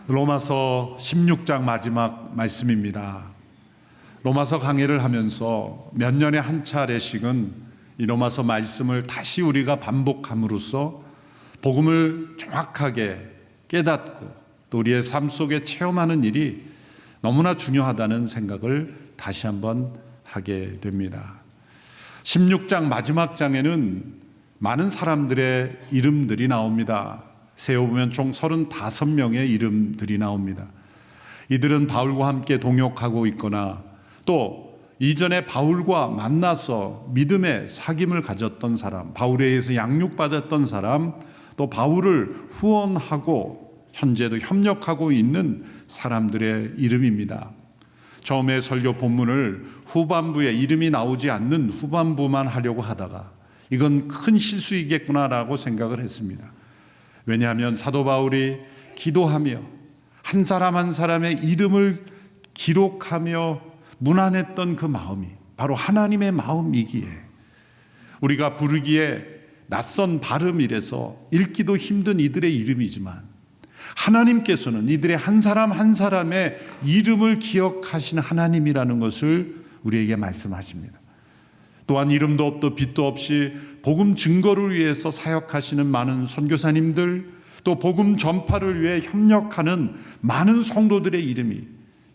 로마서 16장 마지막 말씀입니다. 로마서 강의를 하면서 몇 년에 한 차례씩은 이 로마서 말씀을 다시 우리가 반복함으로써 복음을 정확하게 깨닫고 또 우리의 삶 속에 체험하는 일이 너무나 중요하다는 생각을 다시 한번 하게 됩니다. 16장 마지막 장에는 많은 사람들의 이름들이 나옵니다. 세어보면 총 35명의 이름들이 나옵니다. 이들은 바울과 함께 동역하고 있거나 또 이전에 바울과 만나서 믿음의 사귐을 가졌던 사람, 바울에 의해서 양육받았던 사람, 또 바울을 후원하고 현재도 협력하고 있는 사람들의 이름입니다. 처음에 설교 본문을 후반부에 이름이 나오지 않는 후반부만 하려고 하다가 이건 큰 실수이겠구나라고 생각을 했습니다. 왜냐하면 사도 바울이 기도하며 한 사람 한 사람의 이름을 기록하며 문안했던 그 마음이 바로 하나님의 마음이기에 우리가 부르기에 낯선 발음이라서 읽기도 힘든 이들의 이름이지만 하나님께서는 이들의 한 사람 한 사람의 이름을 기억하시는 하나님이라는 것을 우리에게 말씀하십니다. 또한 이름도 없도 빛도 없이 복음 증거를 위해서 사역하시는 많은 선교사님들, 또 복음 전파를 위해 협력하는 많은 성도들의 이름이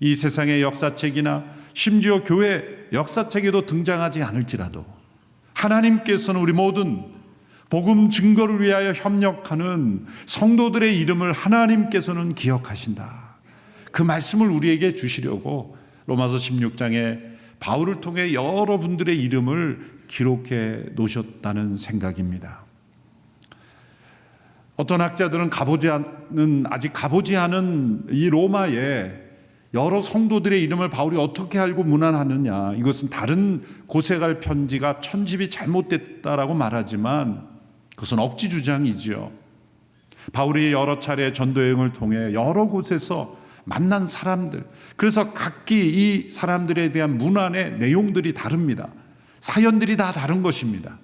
이 세상의 역사책이나 심지어 교회 역사책에도 등장하지 않을지라도 하나님께서는 우리 모든 복음 증거를 위하여 협력하는 성도들의 이름을 하나님께서는 기억하신다. 그 말씀을 우리에게 주시려고 로마서 16장에 바울을 통해 여러분들의 이름을 기록해 놓으셨다는 생각입니다. 어떤 학자들은 아직 가보지 않은 이 로마에 여러 성도들의 이름을 바울이 어떻게 알고 문안하느냐, 이것은 다른 곳에 갈 편지가 편집이 잘못됐다라고 말하지만 그것은 억지 주장이지요. 바울이 여러 차례 전도 여행을 통해 여러 곳에서 만난 사람들, 그래서 각기 이 사람들에 대한 문안의 내용들이 다릅니다. 사연들이 다 다른 것입니다.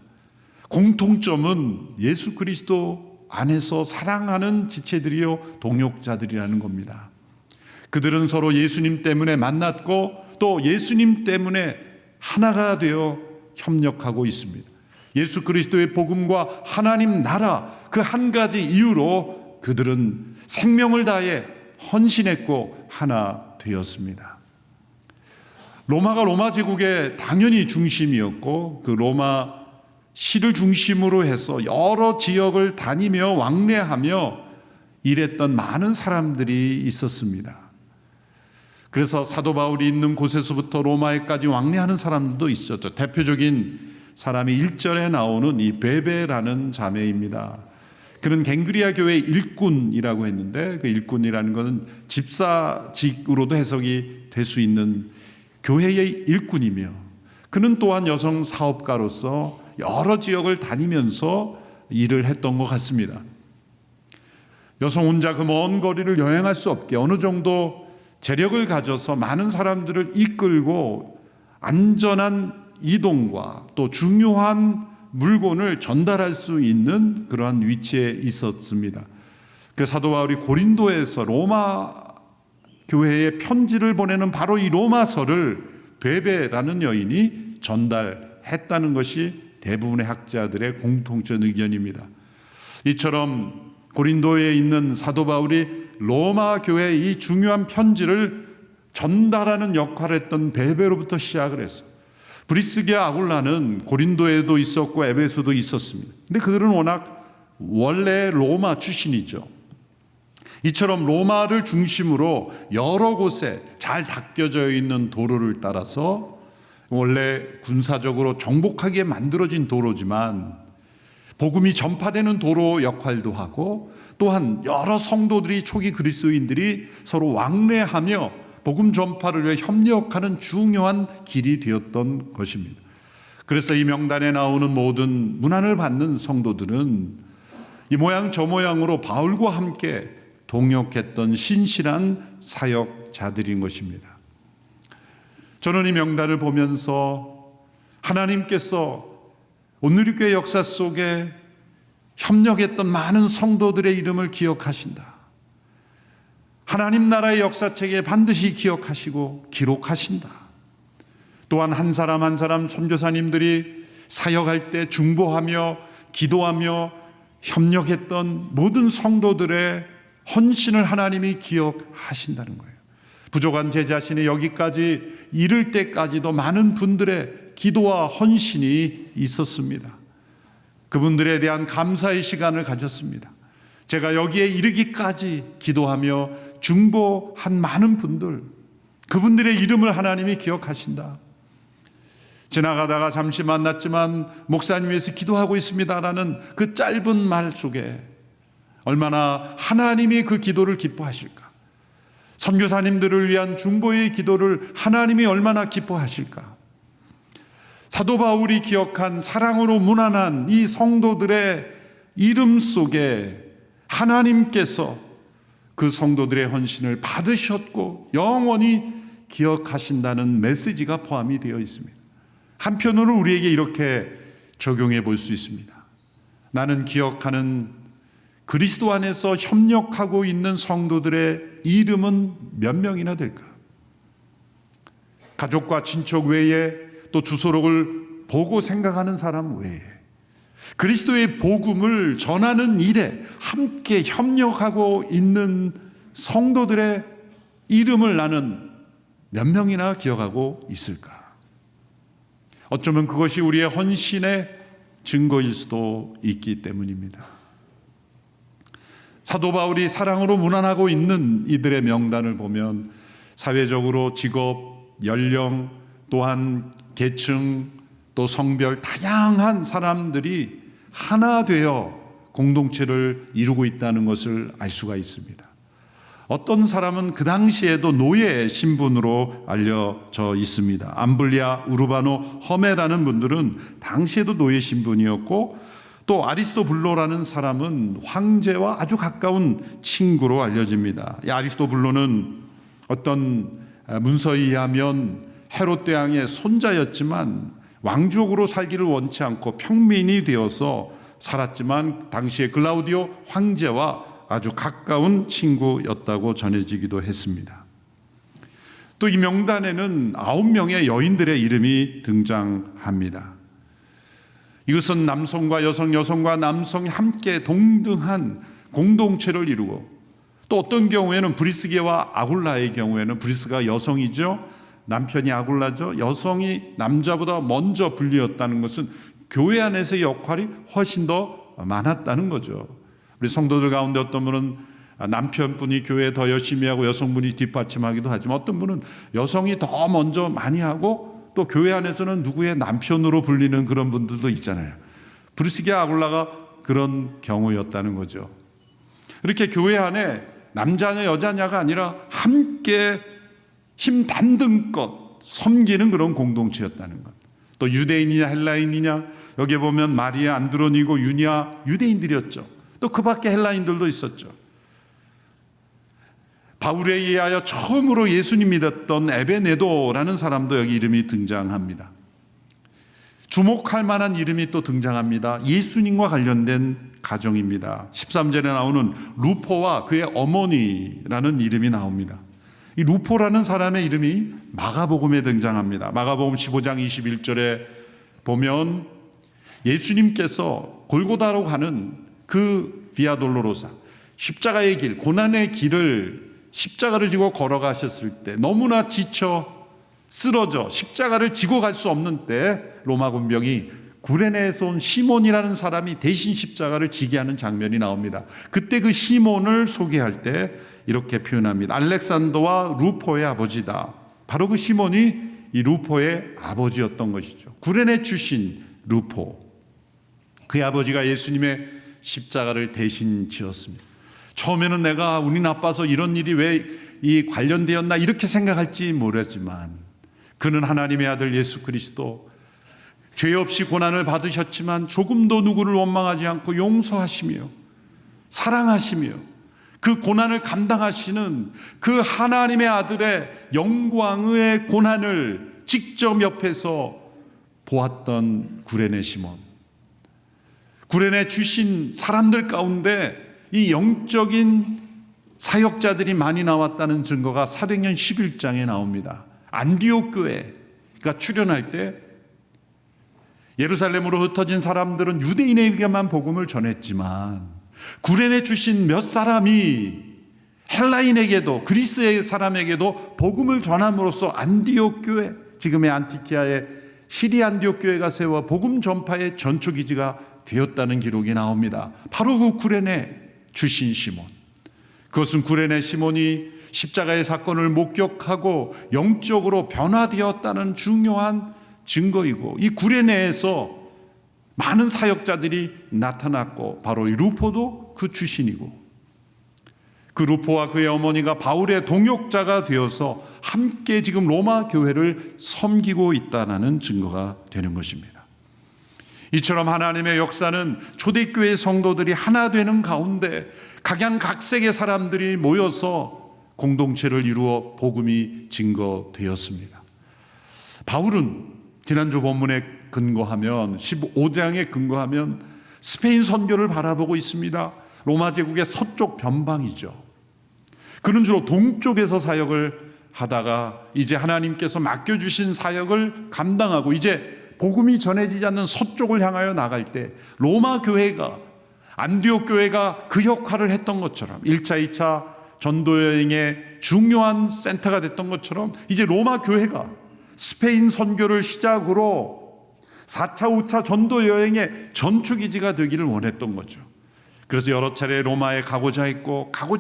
공통점은 예수 그리스도 안에서 사랑하는 지체들이요 동역자들이라는 겁니다. 그들은 서로 예수님 때문에 만났고 또 예수님 때문에 하나가 되어 협력하고 있습니다. 예수 그리스도의 복음과 하나님 나라 그 한 가지 이유로 그들은 생명을 다해 헌신했고 하나 되었습니다. 로마가 로마 제국의 당연히 중심이었고 그 로마 시를 중심으로 해서 여러 지역을 다니며 왕래하며 일했던 많은 사람들이 있었습니다. 그래서 사도 바울이 있는 곳에서부터 로마에까지 왕래하는 사람들도 있었죠. 대표적인 사람이 1절에 나오는 이 베베라는 자매입니다. 그는 갱그리아 교회 일꾼이라고 했는데 그 일꾼이라는 것은 집사직으로도 해석이 될 수 있는 교회의 일꾼이며 그는 또한 여성 사업가로서 여러 지역을 다니면서 일을 했던 것 같습니다. 여성 혼자 그 먼 거리를 여행할 수 없게 어느 정도 재력을 가져서 많은 사람들을 이끌고 안전한 이동과 또 중요한 물건을 전달할 수 있는 그러한 위치에 있었습니다. 그 사도 바울이 고린도에서 로마 교회에 편지를 보내는 바로 이 로마서를 베베라는 여인이 전달했다는 것이 대부분의 학자들의 공통적 의견입니다. 이처럼 고린도에 있는 사도 바울이 로마 교회에 이 중요한 편지를 전달하는 역할을 했던 베베로부터 시작을 했어요. 브리스게와 아굴라는 고린도에도 있었고 에베소도 있었습니다. 근데 그들은 워낙 원래 로마 출신이죠. 이처럼 로마를 중심으로 여러 곳에 잘 닦여져 있는 도로를 따라서 원래 군사적으로 정복하게 만들어진 도로지만 복음이 전파되는 도로 역할도 하고 또한 여러 성도들이 초기 그리스도인들이 서로 왕래하며 복음 전파를 위해 협력하는 중요한 길이 되었던 것입니다. 그래서 이 명단에 나오는 모든 문안을 받는 성도들은 이 모양 저 모양으로 바울과 함께 동역했던 신실한 사역자들인 것입니다. 저는 이 명단을 보면서 하나님께서 온누리교회 역사 속에 협력했던 많은 성도들의 이름을 기억하신다. 하나님 나라의 역사책에 반드시 기억하시고 기록하신다. 또한 한 사람 한 사람 선교사님들이 사역할 때 중보하며 기도하며 협력했던 모든 성도들의 헌신을 하나님이 기억하신다는 거예요. 부족한 제 자신이 여기까지 이를 때까지도 많은 분들의 기도와 헌신이 있었습니다. 그분들에 대한 감사의 시간을 가졌습니다. 제가 여기에 이르기까지 기도하며 중보한 많은 분들, 그분들의 이름을 하나님이 기억하신다. 지나가다가 잠시 만났지만 목사님 위해서 기도하고 있습니다라는 그 짧은 말 속에 얼마나 하나님이 그 기도를 기뻐하실까? 선교사님들을 위한 중보의 기도를 하나님이 얼마나 기뻐하실까? 사도 바울이 기억한 사랑으로 무난한 이 성도들의 이름 속에 하나님께서 그 성도들의 헌신을 받으셨고 영원히 기억하신다는 메시지가 포함이 되어 있습니다. 한편으로 우리에게 이렇게 적용해 볼 수 있습니다. 나는 기억하는 그리스도 안에서 협력하고 있는 성도들의 이름은 몇 명이나 될까? 가족과 친척 외에 또 주소록을 보고 생각하는 사람 외에 그리스도의 복음을 전하는 일에 함께 협력하고 있는 성도들의 이름을 나는 몇 명이나 기억하고 있을까? 어쩌면 그것이 우리의 헌신의 증거일 수도 있기 때문입니다. 사도 바울이 사랑으로 문안하고 있는 이들의 명단을 보면 사회적으로 직업, 연령, 또한 계층, 또 성별 다양한 사람들이 하나 되어 공동체를 이루고 있다는 것을 알 수가 있습니다. 어떤 사람은 그 당시에도 노예 신분으로 알려져 있습니다. 암블리아, 우르바노, 허메라는 분들은 당시에도 노예 신분이었고 또 아리스토블로라는 사람은 황제와 아주 가까운 친구로 알려집니다. 이 아리스토블로는 어떤 문서에 의하면 헤롯 대왕의 손자였지만 왕족으로 살기를 원치 않고 평민이 되어서 살았지만 당시에 글라우디오 황제와 아주 가까운 친구였다고 전해지기도 했습니다. 또 이 명단에는 9명의 여인들의 이름이 등장합니다. 이것은 남성과 여성, 여성과 남성이 함께 동등한 공동체를 이루고 또 어떤 경우에는 브리스게와 아굴라의 경우에는 브리스가 여성이죠. 남편이 아굴라죠. 여성이 남자보다 먼저 불리었다는 것은 교회 안에서의 역할이 훨씬 더 많았다는 거죠. 우리 성도들 가운데 어떤 분은 남편분이 교회에 더 열심히 하고 여성분이 뒷받침하기도 하지만 어떤 분은 여성이 더 먼저 많이 하고 또 교회 안에서는 누구의 남편으로 불리는 그런 분들도 있잖아요. 브리스게 아굴라가 그런 경우였다는 거죠. 이렇게 교회 안에 남자냐 여자냐가 아니라 함께 힘 단등껏 섬기는 그런 공동체였다는 것. 또 유대인이냐 헬라인이냐 여기에 보면 마리아, 안드로니고, 유니아 유대인들이었죠. 또 그 밖에 헬라인들도 있었죠. 바울에 의하여 처음으로 예수님 믿었던 에베네도라는 사람도 여기 이름이 등장합니다. 주목할 만한 이름이 또 등장합니다. 예수님과 관련된 가정입니다. 13절에 나오는 루포와 그의 어머니라는 이름이 나옵니다. 이 루포라는 사람의 이름이 마가복음에 등장합니다. 마가복음 15장 21절에 보면 예수님께서 골고다로 가는 그 비아 돌로로사, 십자가의 길, 고난의 길을 십자가를 지고 걸어가셨을 때 너무나 지쳐 쓰러져 십자가를 지고 갈 수 없는 때 로마 군병이 구레네에서 온 시몬이라는 사람이 대신 십자가를 지게 하는 장면이 나옵니다. 그때 그 시몬을 소개할 때 이렇게 표현합니다. 알렉산더와 루포의 아버지다. 바로 그 시몬이 이 루포의 아버지였던 것이죠. 구레네 출신 루포. 그의 아버지가 예수님의 십자가를 대신 지었습니다. 처음에는 내가 운이 나빠서 이런 일이 왜 이 관련되었나 이렇게 생각할지 모르지만 그는 하나님의 아들 예수 그리스도 죄 없이 고난을 받으셨지만 조금도 누구를 원망하지 않고 용서하시며 사랑하시며 그 고난을 감당하시는 그 하나님의 아들의 영광의 고난을 직접 옆에서 보았던 구레네 시몬. 구레네 주신 사람들 가운데 이 영적인 사역자들이 많이 나왔다는 증거가 사도행전 11장에 나옵니다. 안디옥 교회가 출현할 때 예루살렘으로 흩어진 사람들은 유대인에게만 복음을 전했지만 구레네 출신 몇 사람이 헬라인에게도 그리스의 사람에게도 복음을 전함으로써 안디옥 교회, 지금의 안티키아의 시리 안디옥 교회가 세워 복음 전파의 전초기지가 되었다는 기록이 나옵니다. 바로 그 구레네 출신 시몬, 그것은 구레네 시몬이 십자가의 사건을 목격하고 영적으로 변화되었다는 중요한 증거이고, 이 구레네에서 많은 사역자들이 나타났고 바로 이 루포도 그 출신이고, 그 루포와 그의 어머니가 바울의 동역자가 되어서 함께 지금 로마 교회를 섬기고 있다는 증거가 되는 것입니다. 이처럼 하나님의 역사는 초대교회 성도들이 하나 되는 가운데 각양각색의 사람들이 모여서 공동체를 이루어 복음이 증거되었습니다. 바울은 지난주 본문에 근거하면 15장에 근거하면 스페인 선교를 바라보고 있습니다. 로마 제국의 서쪽 변방이죠. 그는 주로 동쪽에서 사역을 하다가 이제 하나님께서 맡겨주신 사역을 감당하고 이제 복음이 전해지지 않는 서쪽을 향하여 나갈 때 로마 교회가, 안디옥 교회가 그 역할을 했던 것처럼 1차, 2차 전도 여행의 중요한 센터가 됐던 것처럼 이제 로마 교회가 스페인 선교를 시작으로 4차, 5차 전도 여행의 전초기지가 되기를 원했던 거죠. 그래서 여러 차례 로마에 가고자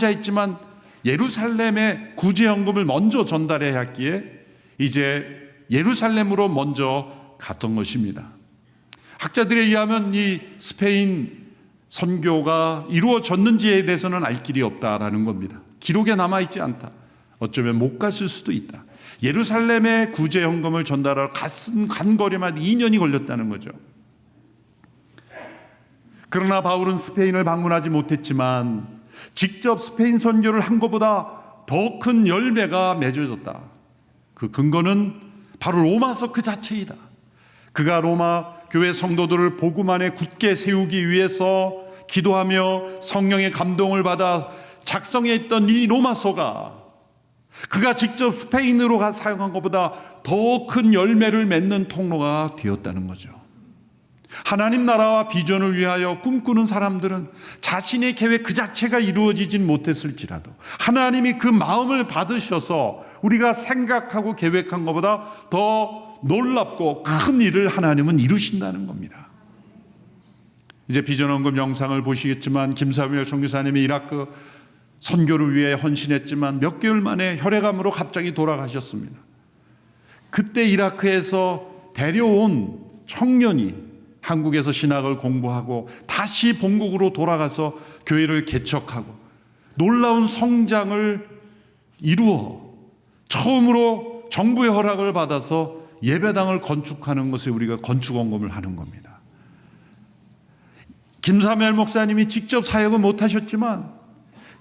했지만 예루살렘에 구제연금을 먼저 전달해야 했기에 이제 예루살렘으로 먼저 갔던 것입니다. 학자들에 의하면 이 스페인 선교가 이루어졌는지에 대해서는 알 길이 없다라는 겁니다. 기록에 남아있지 않다. 어쩌면 못 갔을 수도 있다. 예루살렘에 구제연금을 전달하러 간 거리만 2년이 걸렸다는 거죠. 그러나 바울은 스페인을 방문하지 못했지만 직접 스페인 선교를 한 것보다 더 큰 열매가 맺어졌다. 그 근거는 바로 로마서 그 자체이다. 그가 로마 교회 성도들을 복음 안에 굳게 세우기 위해서 기도하며 성령의 감동을 받아 작성했던 이 로마서가 그가 직접 스페인으로 가 사용한 것보다 더 큰 열매를 맺는 통로가 되었다는 거죠. 하나님 나라와 비전을 위하여 꿈꾸는 사람들은 자신의 계획 그 자체가 이루어지진 못했을지라도 하나님이 그 마음을 받으셔서 우리가 생각하고 계획한 것보다 더 놀랍고 큰 일을 하나님은 이루신다는 겁니다. 이제 비전원금 영상을 보시겠지만 김사무엘 선교사님이 이라크 선교를 위해 헌신했지만 몇 개월 만에 혈액암으로 갑자기 돌아가셨습니다. 그때 이라크에서 데려온 청년이 한국에서 신학을 공부하고 다시 본국으로 돌아가서 교회를 개척하고 놀라운 성장을 이루어 처음으로 정부의 허락을 받아서 예배당을 건축하는 것에 우리가 건축원금을 하는 겁니다. 김사무엘 목사님이 직접 사역은 못하셨지만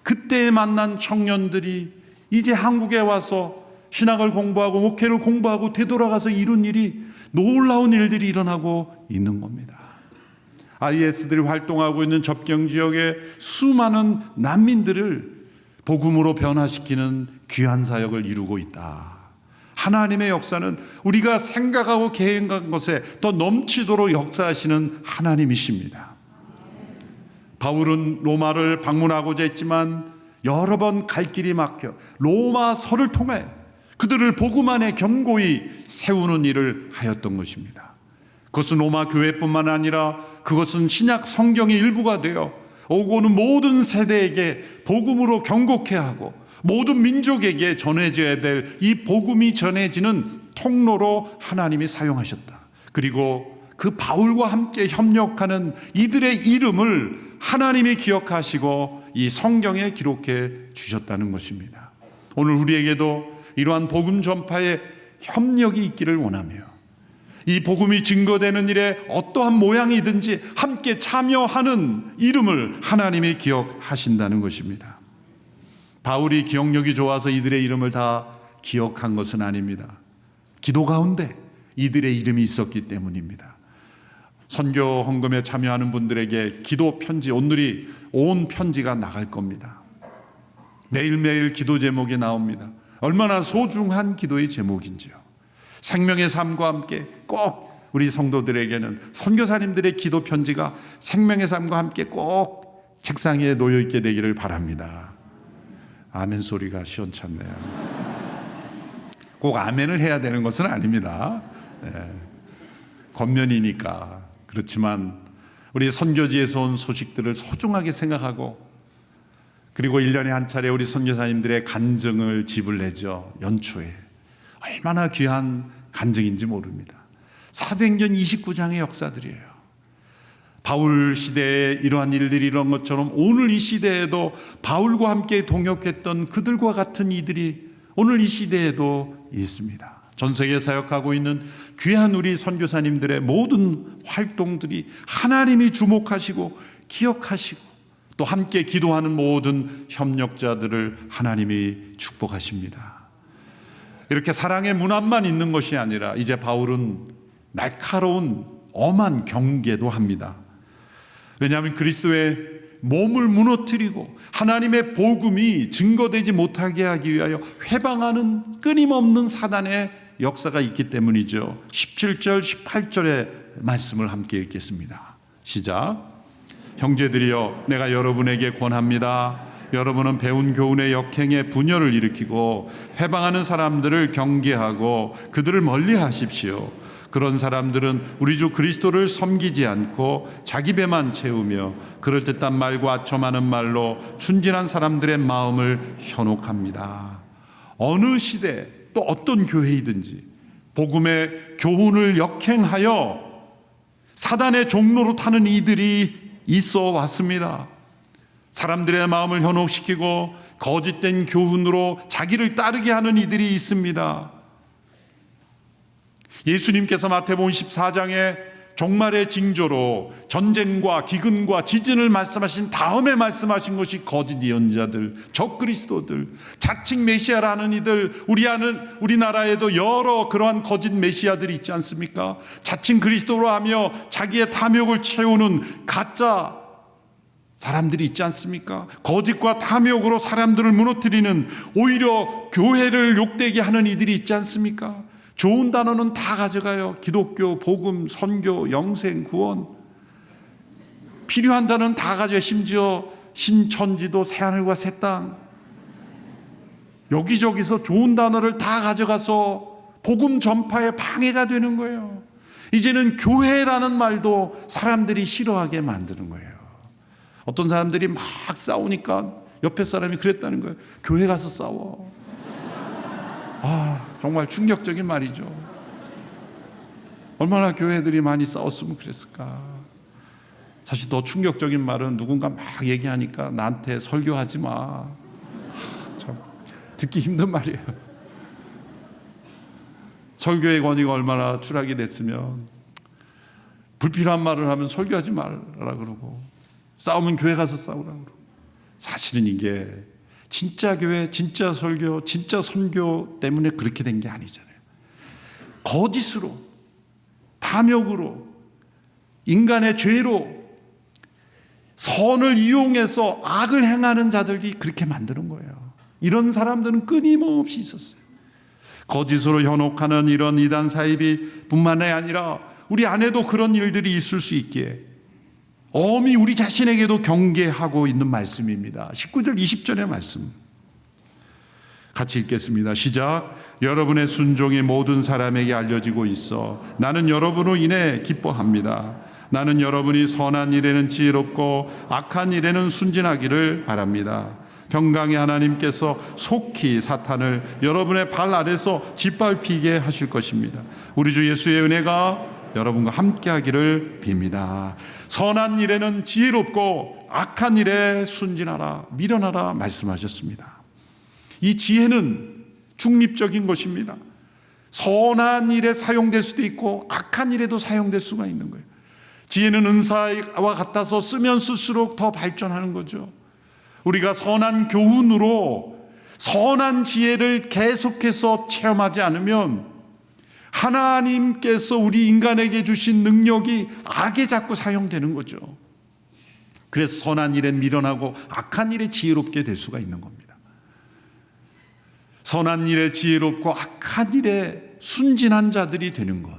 그때 만난 청년들이 이제 한국에 와서 신학을 공부하고 목회를 공부하고 되돌아가서 이룬 일이 놀라운 일들이 일어나고 있는 겁니다. IS들이 활동하고 있는 접경 지역의 수많은 난민들을 복음으로 변화시키는 귀한 사역을 이루고 있다. 하나님의 역사는 우리가 생각하고 계획한 것에 더 넘치도록 역사하시는 하나님이십니다. 바울은 로마를 방문하고자 했지만 여러 번 갈 길이 막혀 로마서를 통해 그들을 복음 안에 견고히 세우는 일을 하였던 것입니다. 그것은 로마 교회뿐만 아니라 그것은 신약 성경의 일부가 되어 오고는 모든 세대에게 복음으로 경고케 하고 모든 민족에게 전해져야 될 이 복음이 전해지는 통로로 하나님이 사용하셨다. 그리고 그 바울과 함께 협력하는 이들의 이름을 하나님이 기억하시고 이 성경에 기록해 주셨다는 것입니다. 오늘 우리에게도 이러한 복음 전파에 협력이 있기를 원하며 이 복음이 증거되는 일에 어떠한 모양이든지 함께 참여하는 이름을 하나님이 기억하신다는 것입니다. 바울이 기억력이 좋아서 이들의 이름을 다 기억한 것은 아닙니다. 기도 가운데 이들의 이름이 있었기 때문입니다. 선교 헌금에 참여하는 분들에게 기도 편지, 오늘이 온 편지가 나갈 겁니다. 매일매일 기도 제목이 나옵니다. 얼마나 소중한 기도의 제목인지요. 생명의 삶과 함께 꼭 우리 성도들에게는 선교사님들의 기도 편지가 생명의 삶과 함께 꼭 책상 위에 놓여 있게 되기를 바랍니다. 아멘 소리가 시원찮네요. 꼭 아멘을 해야 되는 것은 아닙니다. 겉면이니까. 그렇지만 우리 선교지에서 온 소식들을 소중하게 생각하고, 그리고 1년에 한 차례 우리 선교사님들의 간증을 집을 내죠. 연초에. 얼마나 귀한 간증인지 모릅니다. 사도행전 29장의 역사들이에요. 바울 시대에 이러한 일들이 이런 것처럼 오늘 이 시대에도 바울과 함께 동역했던 그들과 같은 이들이 오늘 이 시대에도 있습니다. 전 세계에 사역하고 있는 귀한 우리 선교사님들의 모든 활동들이 하나님이 주목하시고 기억하시고 또 함께 기도하는 모든 협력자들을 하나님이 축복하십니다. 이렇게 사랑의 문안만 있는 것이 아니라 이제 바울은 날카로운 엄한 경계도 합니다. 왜냐하면 그리스도의 몸을 무너뜨리고 하나님의 복음이 증거되지 못하게 하기 위하여 회방하는 끊임없는 사단의 역사가 있기 때문이죠. 17절 18절의 말씀을 함께 읽겠습니다. 시작. 형제들이여, 내가 여러분에게 권합니다. 여러분은 배운 교훈의 역행에 분열을 일으키고 회방하는 사람들을 경계하고 그들을 멀리 하십시오. 그런 사람들은 우리 주 그리스도를 섬기지 않고 자기 배만 채우며 그럴듯한 말과 아첨하는 말로 순진한 사람들의 마음을 현혹합니다. 어느 시대 또 어떤 교회이든지 복음의 교훈을 역행하여 사단의 종로로 타는 이들이 있어 왔습니다. 사람들의 마음을 현혹시키고 거짓된 교훈으로 자기를 따르게 하는 이들이 있습니다. 예수님께서 마태복음 14장에 종말의 징조로 전쟁과 기근과 지진을 말씀하신 다음에 말씀하신 것이 거짓 예언자들, 적그리스도들, 자칭 메시아라는 이들, 우리나라에도 여러 그러한 거짓 메시아들이 있지 않습니까? 자칭 그리스도로 하며 자기의 탐욕을 채우는 가짜 사람들이 있지 않습니까? 거짓과 탐욕으로 사람들을 무너뜨리는, 오히려 교회를 욕되게 하는 이들이 있지 않습니까? 좋은 단어는 다 가져가요. 기독교, 복음, 선교, 영생, 구원. 필요한 단어는 다 가져요. 심지어 신천지도 새하늘과 새 땅. 여기저기서 좋은 단어를 다 가져가서 복음 전파에 방해가 되는 거예요. 이제는 교회라는 말도 사람들이 싫어하게 만드는 거예요. 어떤 사람들이 막 싸우니까 옆에 사람이 그랬다는 거예요. 교회 가서 싸워. 정말 충격적인 말이죠. 얼마나 교회들이 많이 싸웠으면 그랬을까. 사실 더 충격적인 말은 누군가 막 얘기하니까 나한테 설교하지 마. 참 듣기 힘든 말이에요. 설교의 권위가 얼마나 추락이 됐으면 불필요한 말을 하면 설교하지 말라 그러고, 싸우면 교회 가서 싸우라 그러고. 사실은 이게 진짜 교회, 진짜 설교, 진짜 선교 때문에 그렇게 된 게 아니잖아요. 거짓으로, 탐욕으로, 인간의 죄로 선을 이용해서 악을 행하는 자들이 그렇게 만드는 거예요. 이런 사람들은 끊임없이 있었어요. 거짓으로 현혹하는 이런 이단 사이비 뿐만 아니라 우리 안에도 그런 일들이 있을 수 있기에 엄히 우리 자신에게도 경계하고 있는 말씀입니다. 19절 20절의 말씀 같이 읽겠습니다. 시작. 여러분의 순종이 모든 사람에게 알려지고 있어 나는 여러분으로 인해 기뻐합니다. 나는 여러분이 선한 일에는 지혜롭고 악한 일에는 순진하기를 바랍니다. 평강의 하나님께서 속히 사탄을 여러분의 발 아래서 짓밟히게 하실 것입니다. 우리 주 예수의 은혜가 여러분과 함께 하기를 빕니다. 선한 일에는 지혜롭고 악한 일에 순진하라, 미련하라 말씀하셨습니다. 이 지혜는 중립적인 것입니다. 선한 일에 사용될 수도 있고 악한 일에도 사용될 수가 있는 거예요. 지혜는 은사와 같아서 쓰면 쓸수록 더 발전하는 거죠. 우리가 선한 교훈으로 선한 지혜를 계속해서 체험하지 않으면 하나님께서 우리 인간에게 주신 능력이 악에 자꾸 사용되는 거죠. 그래서 선한 일엔 미련하고 악한 일에 지혜롭게 될 수가 있는 겁니다. 선한 일에 지혜롭고 악한 일에 순진한 자들이 되는 것,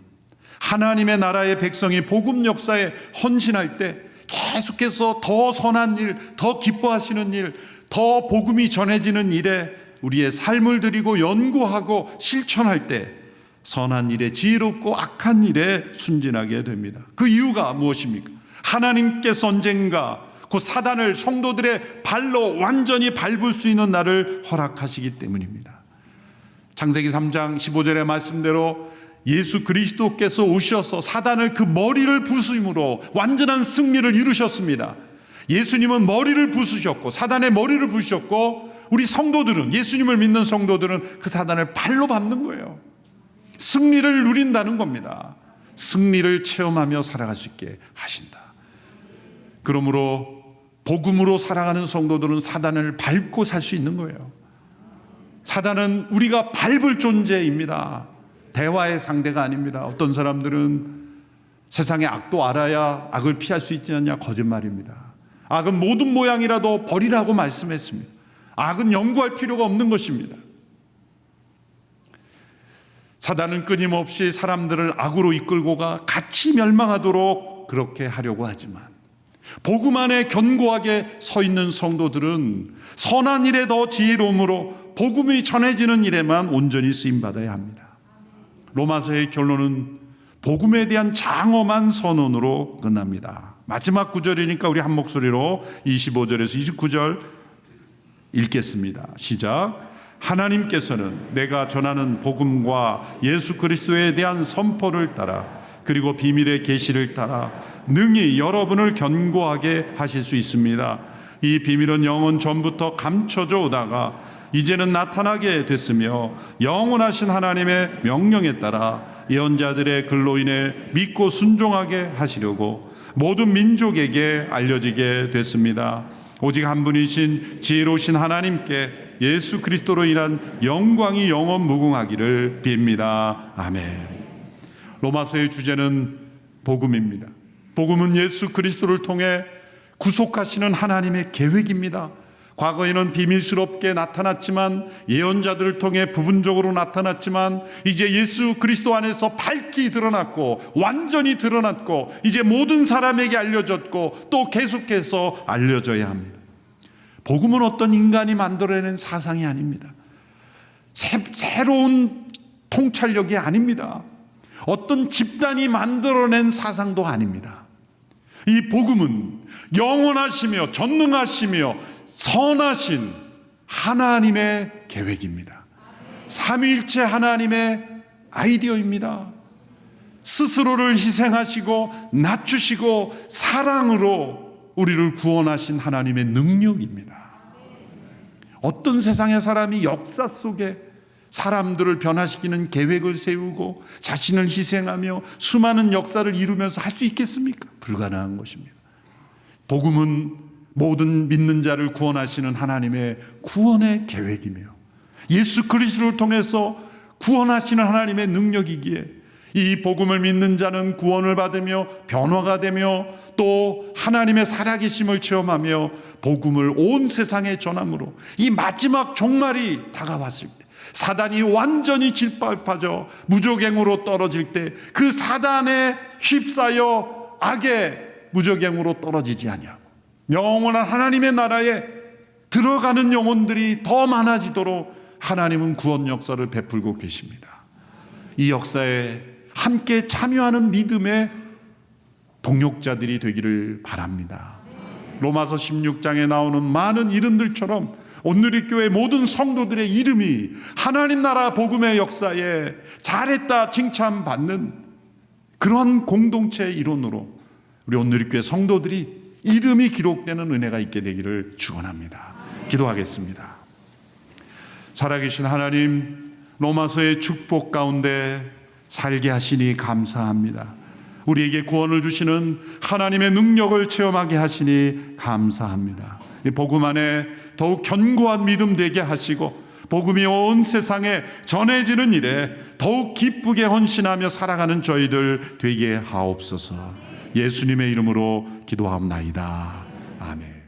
하나님의 나라의 백성이 복음 역사에 헌신할 때 계속해서 더 선한 일, 더 기뻐하시는 일, 더 복음이 전해지는 일에 우리의 삶을 드리고 연구하고 실천할 때 선한 일에 지혜롭고 악한 일에 순진하게 됩니다. 그 이유가 무엇입니까? 하나님께서 언젠가 그 사단을 성도들의 발로 완전히 밟을 수 있는 날을 허락하시기 때문입니다. 창세기 3장 15절의 말씀대로 예수 그리스도께서 오셔서 사단을 그 머리를 부수심으로 완전한 승리를 이루셨습니다. 예수님은 머리를 부수셨고 사단의 머리를 부수셨고, 우리 성도들은, 예수님을 믿는 성도들은 그 사단을 발로 밟는 거예요. 승리를 누린다는 겁니다. 승리를 체험하며 살아갈 수 있게 하신다. 그러므로 복음으로 살아가는 성도들은 사단을 밟고 살 수 있는 거예요. 사단은 우리가 밟을 존재입니다. 대화의 상대가 아닙니다. 어떤 사람들은 세상의 악도 알아야 악을 피할 수 있지 않냐? 거짓말입니다. 악은 모든 모양이라도 버리라고 말씀했습니다. 악은 연구할 필요가 없는 것입니다. 사단은 끊임없이 사람들을 악으로 이끌고 가 같이 멸망하도록 그렇게 하려고 하지만, 복음 안에 견고하게 서 있는 성도들은 선한 일에 더 지혜로움으로 복음이 전해지는 일에만 온전히 쓰임받아야 합니다. 로마서의 결론은 복음에 대한 장엄한 선언으로 끝납니다. 마지막 구절이니까 우리 한 목소리로 25절에서 29절 읽겠습니다. 시작. 하나님께서는 내가 전하는 복음과 예수 그리스도에 대한 선포를 따라 그리고 비밀의 계시를 따라 능히 여러분을 견고하게 하실 수 있습니다. 이 비밀은 영원 전부터 감춰져 오다가 이제는 나타나게 됐으며 영원하신 하나님의 명령에 따라 예언자들의 글로 인해 믿고 순종하게 하시려고 모든 민족에게 알려지게 됐습니다. 오직 한 분이신 지혜로우신 하나님께 예수 그리스도로 인한 영광이 영원 무궁하기를 빕니다. 아멘. 로마서의 주제는 복음입니다. 복음은 예수 그리스도를 통해 구속하시는 하나님의 계획입니다. 과거에는 비밀스럽게 나타났지만, 예언자들을 통해 부분적으로 나타났지만, 이제 예수 그리스도 안에서 밝히 드러났고 완전히 드러났고 이제 모든 사람에게 알려졌고 또 계속해서 알려져야 합니다. 복음은 어떤 인간이 만들어낸 사상이 아닙니다. 새로운 통찰력이 아닙니다. 어떤 집단이 만들어낸 사상도 아닙니다. 이 복음은 영원하시며 전능하시며 선하신 하나님의 계획입니다. 삼위일체 하나님의 아이디어입니다. 스스로를 희생하시고 낮추시고 사랑으로 우리를 구원하신 하나님의 능력입니다. 어떤 세상의 사람이 역사 속에 사람들을 변화시키는 계획을 세우고 자신을 희생하며 수많은 역사를 이루면서 할 수 있겠습니까? 불가능한 것입니다. 복음은 모든 믿는 자를 구원하시는 하나님의 구원의 계획이며 예수 그리스도를 통해서 구원하시는 하나님의 능력이기에 이 복음을 믿는 자는 구원을 받으며 변화가 되며 또 하나님의 살아계심을 체험하며 복음을 온 세상에 전함으로 이 마지막 종말이 다가왔을 때, 사단이 완전히 짓밟아져 무저갱으로 떨어질 때 그 사단에 휩싸여 악의 무저갱으로 떨어지지 아니하고 영원한 하나님의 나라에 들어가는 영혼들이 더 많아지도록 하나님은 구원 역사를 베풀고 계십니다. 이 역사에 함께 참여하는 믿음의 동역자들이 되기를 바랍니다. 로마서 16장에 나오는 많은 이름들처럼 온누리교회 모든 성도들의 이름이 하나님 나라 복음의 역사에 잘했다 칭찬받는 그러한 공동체의 일원으로 우리 온누리교회 성도들이 이름이 기록되는 은혜가 있게 되기를 축원합니다. 기도하겠습니다. 살아계신 하나님, 로마서의 축복 가운데 살게 하시니 감사합니다. 우리에게 구원을 주시는 하나님의 능력을 체험하게 하시니 감사합니다. 이 복음 안에 더욱 견고한 믿음 되게 하시고 복음이 온 세상에 전해지는 일에 더욱 기쁘게 헌신하며 살아가는 저희들 되게 하옵소서. 예수님의 이름으로 기도하옵나이다. 아멘.